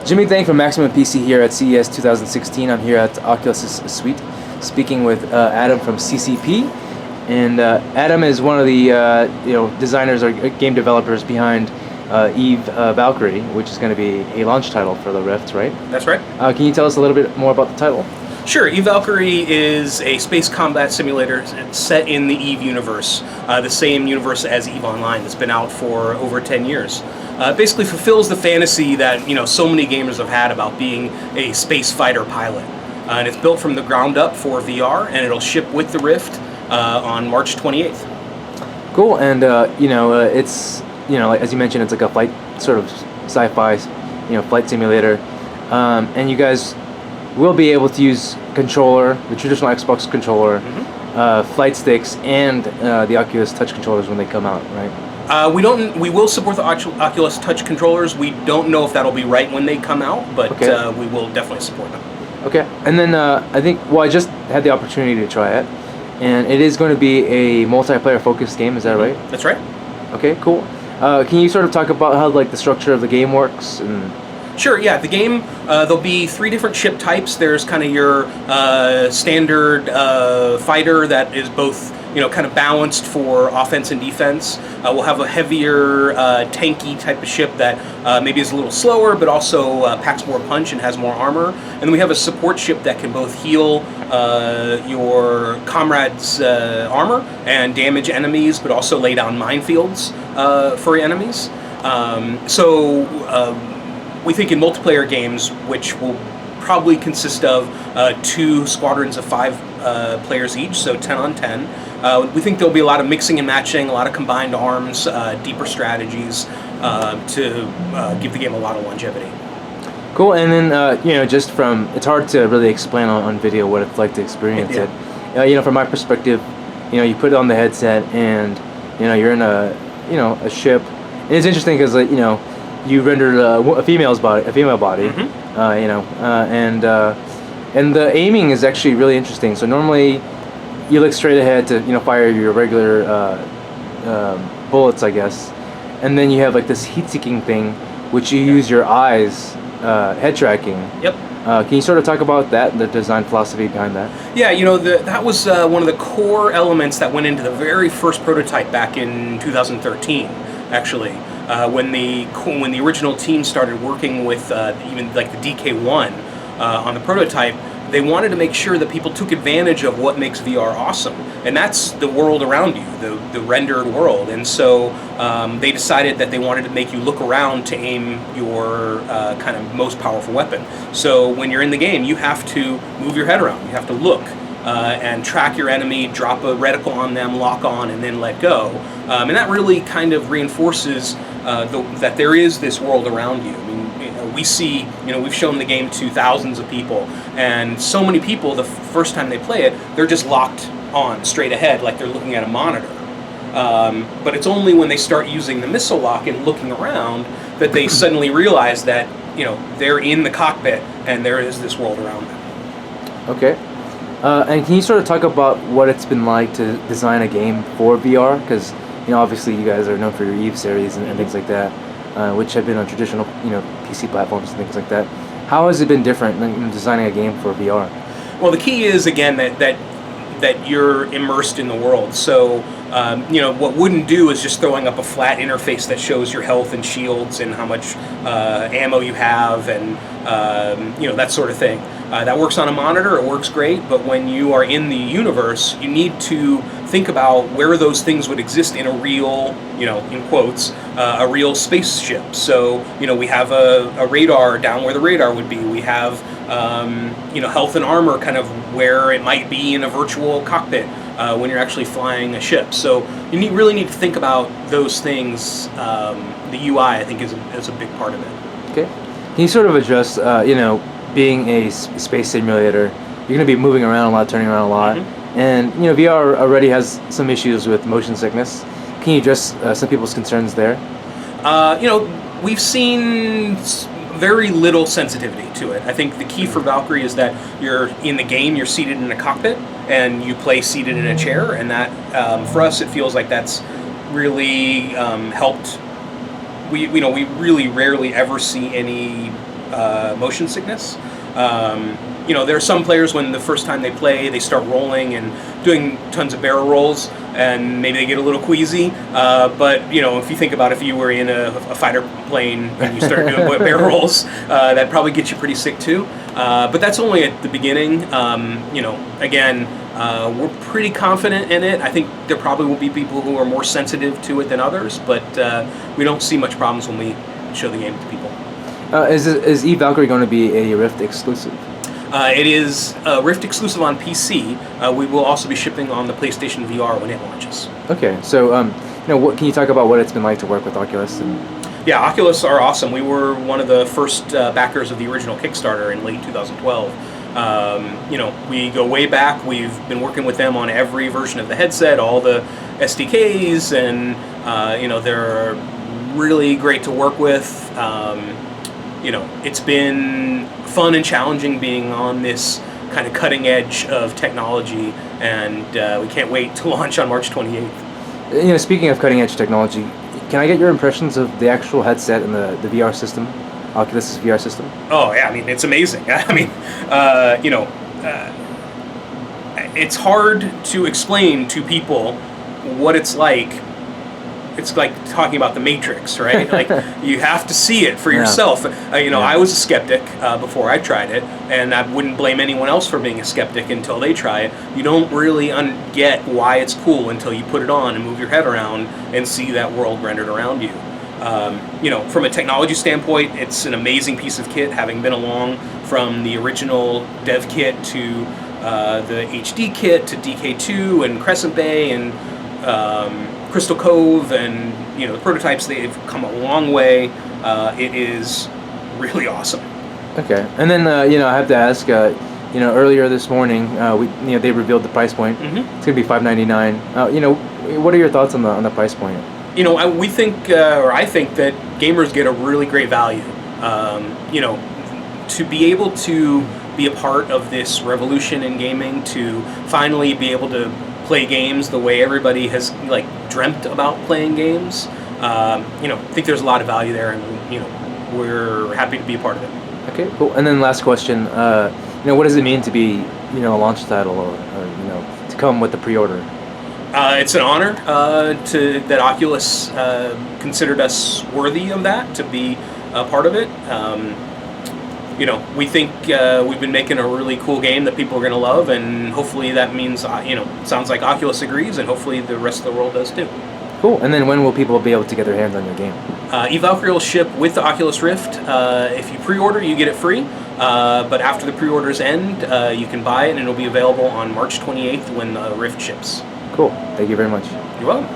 Jimmy Thang from Maximum PC here at CES 2016. I'm here at Oculus Suite, speaking with Adam from CCP, and Adam is one of the designers or game developers behind Eve Valkyrie, which is going to be a launch title for the Rift, right? That's right. Can you tell us a little bit more about the title? Sure. Eve Valkyrie is a space combat simulator set in the Eve universe, the same universe as Eve Online that's been out for over 10 years. Basically fulfills the fantasy that so many gamers have had about being a space fighter pilot. And it's built from the ground up for VR, and it'll ship with the Rift on March 28th. Cool. And it's like, as you mentioned, it's like a flight sort of sci-fi flight simulator, and you guys will be able to use controller, the traditional Xbox controller, flight sticks, and the Oculus Touch controllers when they come out, right? We will support the Oculus Touch controllers. We don't know if that'll be right when they come out, but we will definitely support them. Okay. And then I just had the opportunity to try it, and it is going to be a multiplayer focused game. Is that right? That's right. Okay. Cool. Can you sort of talk about how the structure of the game works? Sure, yeah. The game, there'll be 3 different ship types. There's kind of your standard fighter that is both, kind of balanced for offense and defense. We'll have a heavier, tanky type of ship that maybe is a little slower, but also packs more punch and has more armor. And then we have a support ship that can both heal your comrades' armor and damage enemies, but also lay down minefields for enemies. We think in multiplayer games, which will probably consist of 2 squadrons of 5 players each, so 10 on 10. We think there'll be a lot of mixing and matching, a lot of combined arms, deeper strategies to give the game a lot of longevity. Cool. And then just from, it's hard to really explain on video what it's like to experience it. From my perspective, you put it on the headset and you're in a ship, and it's interesting because you rendered a female body, and the aiming is actually really interesting. So normally, you look straight ahead to fire your regular bullets, I guess, and then you have this heat-seeking thing, which you use your eyes, head tracking. Yep. Can you sort of talk about that, the design philosophy behind that? Yeah, that was one of the core elements that went into the very first prototype back in 2013, actually. When the original team started working with even the DK1 on the prototype, they wanted to make sure that people took advantage of what makes VR awesome, and that's the world around you, the rendered world. And so they decided that they wanted to make you look around to aim your kind of most powerful weapon. So when you're in the game, you have to move your head around, you have to look. And track your enemy, drop a reticle on them, lock on, and then let go. And that really kind of reinforces that there is this world around you. I mean, we see, we've shown the game to thousands of people, and so many people, the first time they play it, they're just locked on straight ahead, like they're looking at a monitor. But it's only when they start using the missile lock and looking around that they suddenly realize that, they're in the cockpit and there is this world around them. Okay. And can you sort of talk about what it's been like to design a game for VR? Because obviously you guys are known for your Eve series and things like that, which have been on traditional PC platforms and things like that. How has it been different than designing a game for VR? Well, the key is again that you're immersed in the world. So what wouldn't do is just throwing up a flat interface that shows your health and shields and how much ammo you have and that sort of thing. That works on a monitor, it works great, but when you are in the universe, you need to think about where those things would exist in a real, in quotes, a real spaceship. So, we have a radar down where the radar would be. We have, health and armor kind of where it might be in a virtual cockpit when you're actually flying a ship. So you really need to think about those things. The UI, I think, is a big part of it. Okay. Can you sort of address, being a space simulator, you're going to be moving around a lot, turning around a lot, and VR already has some issues with motion sickness. Can you address some people's concerns there? We've seen very little sensitivity to it. I think the key for Valkyrie is that you're in the game, you're seated in a cockpit, and you play seated in a chair, and that for us it feels like that's really helped. We really rarely ever see any motion sickness. There are some players when the first time they play, they start rolling and doing tons of barrel rolls, and maybe they get a little queasy. But if you think about if you were in a fighter plane and you start doing barrel rolls, that'd probably get you pretty sick too. But that's only at the beginning. Again, we're pretty confident in it. I think there probably will be people who are more sensitive to it than others, but we don't see much problems when we show the game to people. Is Valkyrie going to be a Rift exclusive? It is Rift exclusive on PC. We will also be shipping on the PlayStation VR when it launches. Okay, so what can you talk about what it's been like to work with Oculus? Yeah, Oculus are awesome. We were one of the first backers of the original Kickstarter in late 2012. We go way back. We've been working with them on every version of the headset, all the SDKs, and they're really great to work with. It's been fun and challenging being on this kind of cutting edge of technology, and we can't wait to launch on March 28th. Speaking of cutting edge technology, can I get your impressions of the actual headset and the VR system, Oculus' VR system? Oh yeah, it's amazing. It's hard to explain to people what it's like. It's like talking about the Matrix, right? Like you have to see it for yourself. I was a skeptic before I tried it, and I wouldn't blame anyone else for being a skeptic until they try it. You don't really get why it's cool until you put it on and move your head around and see that world rendered around you. From a technology standpoint, it's an amazing piece of kit, having been along from the original dev kit to the HD kit to DK2 and Crescent Bay and Crystal Cove, and the prototypes, they've come a long way. It is really awesome. Okay, and then I have to ask, earlier this morning, they revealed the price point. Mm-hmm. It's gonna be $599. What are your thoughts on the price point? We think, or I think that gamers get a really great value. To be able to be a part of this revolution in gaming, to finally be able to play games the way everybody has dreamt about playing games. I think there's a lot of value there, and we're happy to be a part of it. Okay, cool. And then last question, what does it mean to be a launch title, or to come with the pre-order? It's an honor that Oculus considered us worthy of that, to be a part of it. We think we've been making a really cool game that people are going to love, and hopefully that means, sounds like Oculus agrees, and hopefully the rest of the world does too. Cool. And then when will people be able to get their hands on your game? Valkyrie will ship with the Oculus Rift. If you pre-order, you get it free, but after the pre-orders end, you can buy it, and it'll be available on March 28th when the Rift ships. Cool. Thank you very much. You're welcome.